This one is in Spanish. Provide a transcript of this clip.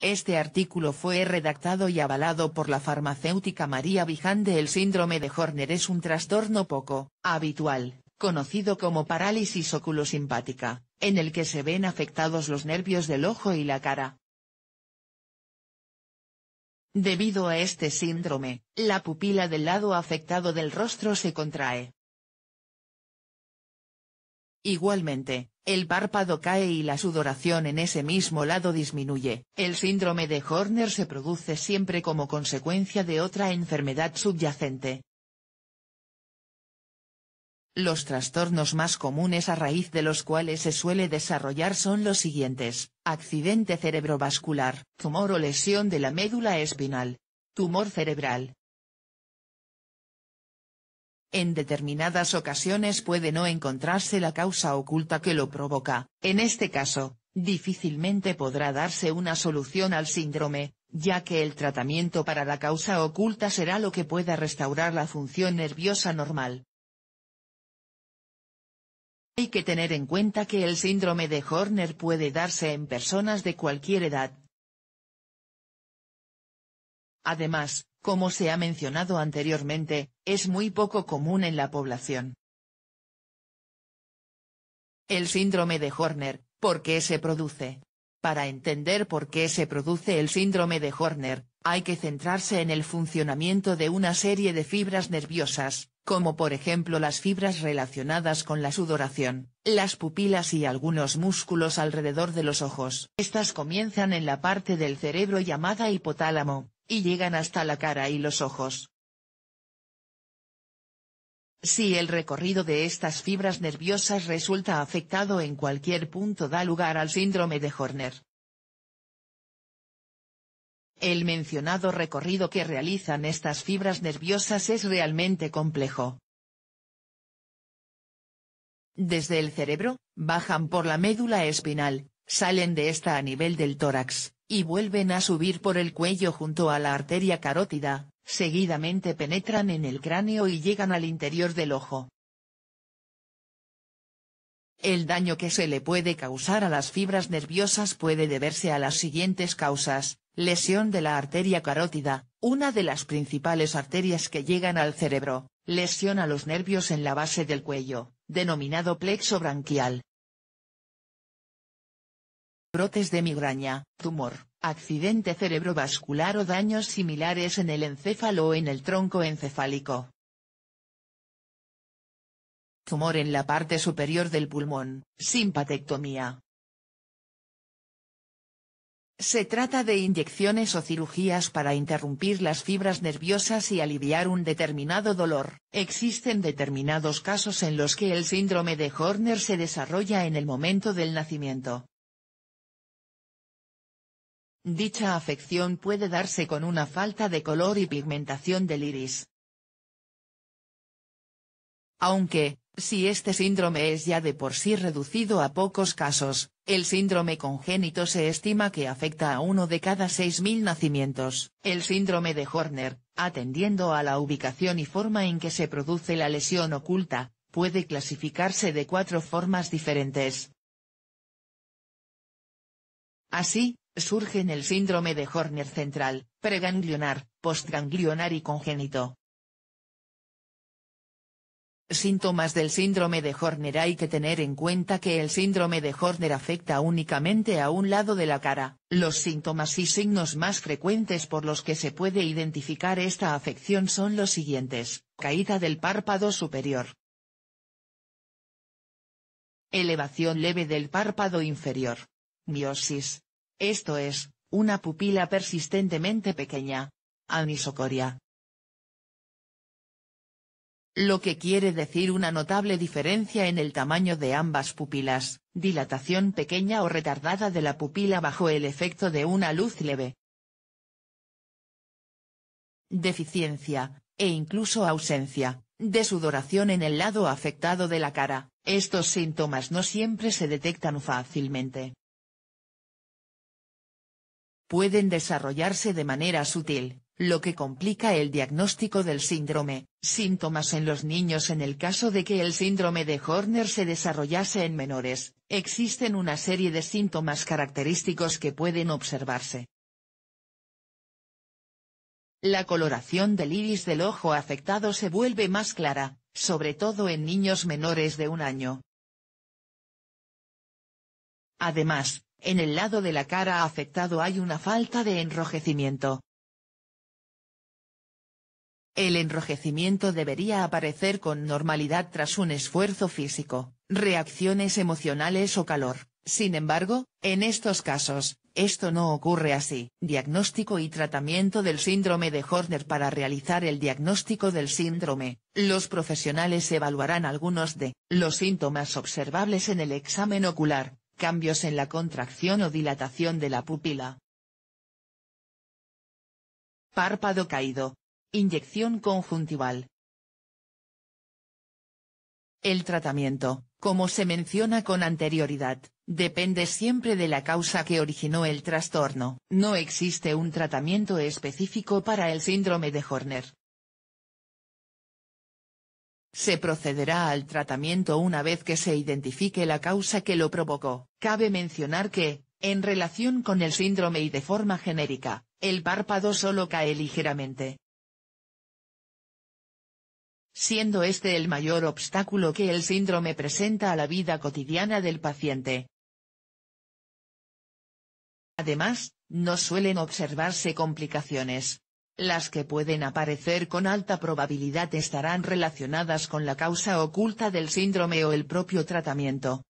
Este artículo fue redactado y avalado por la farmacéutica María Vijande. El síndrome de Horner es un trastorno poco habitual, conocido como parálisis oculosimpática, en el que se ven afectados los nervios del ojo y la cara. Debido a este síndrome, la pupila del lado afectado del rostro se contrae. Igualmente, el párpado cae y la sudoración en ese mismo lado disminuye. El síndrome de Horner se produce siempre como consecuencia de otra enfermedad subyacente. Los trastornos más comunes a raíz de los cuales se suele desarrollar son los siguientes: accidente cerebrovascular, tumor o lesión de la médula espinal, tumor cerebral. En determinadas ocasiones puede no encontrarse la causa oculta que lo provoca. En este caso, difícilmente podrá darse una solución al síndrome, ya que el tratamiento para la causa oculta será lo que pueda restaurar la función nerviosa normal. Hay que tener en cuenta que el síndrome de Horner puede darse en personas de cualquier edad. Además, como se ha mencionado anteriormente, es muy poco común en la población. El síndrome de Horner, ¿por qué se produce? Para entender por qué se produce el síndrome de Horner, hay que centrarse en el funcionamiento de una serie de fibras nerviosas, como por ejemplo las fibras relacionadas con la sudoración, las pupilas y algunos músculos alrededor de los ojos. Estas comienzan en la parte del cerebro llamada hipotálamo, y llegan hasta la cara y los ojos. Si el recorrido de estas fibras nerviosas resulta afectado en cualquier punto, da lugar al síndrome de Horner. El mencionado recorrido que realizan estas fibras nerviosas es realmente complejo. Desde el cerebro, bajan por la médula espinal, salen de esta a nivel del tórax, y vuelven a subir por el cuello junto a la arteria carótida, seguidamente penetran en el cráneo y llegan al interior del ojo. El daño que se le puede causar a las fibras nerviosas puede deberse a las siguientes causas: lesión de la arteria carótida, una de las principales arterias que llegan al cerebro; lesión a los nervios en la base del cuello, denominado plexo branquial; brotes de migraña, tumor, accidente cerebrovascular o daños similares en el encéfalo o en el tronco encefálico; tumor en la parte superior del pulmón, simpatectomía. Se trata de inyecciones o cirugías para interrumpir las fibras nerviosas y aliviar un determinado dolor. Existen determinados casos en los que el síndrome de Horner se desarrolla en el momento del nacimiento. Dicha afección puede darse con una falta de color y pigmentación del iris. Aunque, si este síndrome es ya de por sí reducido a pocos casos, el síndrome congénito se estima que afecta a 1 de cada 6.000 nacimientos. El síndrome de Horner, atendiendo a la ubicación y forma en que se produce la lesión oculta, puede clasificarse de 4 formas diferentes. Así, surgen el síndrome de Horner central, preganglionar, postganglionar y congénito. Síntomas del síndrome de Horner. Hay que tener en cuenta que el síndrome de Horner afecta únicamente a un lado de la cara. Los síntomas y signos más frecuentes por los que se puede identificar esta afección son los siguientes: caída del párpado superior, elevación leve del párpado inferior, miosis, esto es, una pupila persistentemente pequeña, anisocoria. Lo que quiere decir una notable diferencia en el tamaño de ambas pupilas, dilatación pequeña o retardada de la pupila bajo el efecto de una luz leve, deficiencia, e incluso ausencia, de sudoración en el lado afectado de la cara. Estos síntomas no siempre se detectan fácilmente. Pueden desarrollarse de manera sutil, lo que complica el diagnóstico del síndrome. Síntomas en los niños. En el caso de que el síndrome de Horner se desarrollase en menores, existen una serie de síntomas característicos que pueden observarse. La coloración del iris del ojo afectado se vuelve más clara, sobre todo en niños menores de 1 año. Además, en el lado de la cara afectado hay una falta de enrojecimiento. El enrojecimiento debería aparecer con normalidad tras un esfuerzo físico, reacciones emocionales o calor. Sin embargo, en estos casos, esto no ocurre así. Diagnóstico y tratamiento del síndrome de Horner. Para realizar el diagnóstico del síndrome, los profesionales evaluarán algunos de los síntomas observables en el examen ocular: cambios en la contracción o dilatación de la pupila, párpado caído, inyección conjuntival. El tratamiento, como se menciona con anterioridad, depende siempre de la causa que originó el trastorno. No existe un tratamiento específico para el síndrome de Horner. Se procederá al tratamiento una vez que se identifique la causa que lo provocó. Cabe mencionar que, en relación con el síndrome y de forma genérica, el párpado solo cae ligeramente, siendo este el mayor obstáculo que el síndrome presenta a la vida cotidiana del paciente. Además, no suelen observarse complicaciones. Las que pueden aparecer con alta probabilidad estarán relacionadas con la causa oculta del síndrome o el propio tratamiento.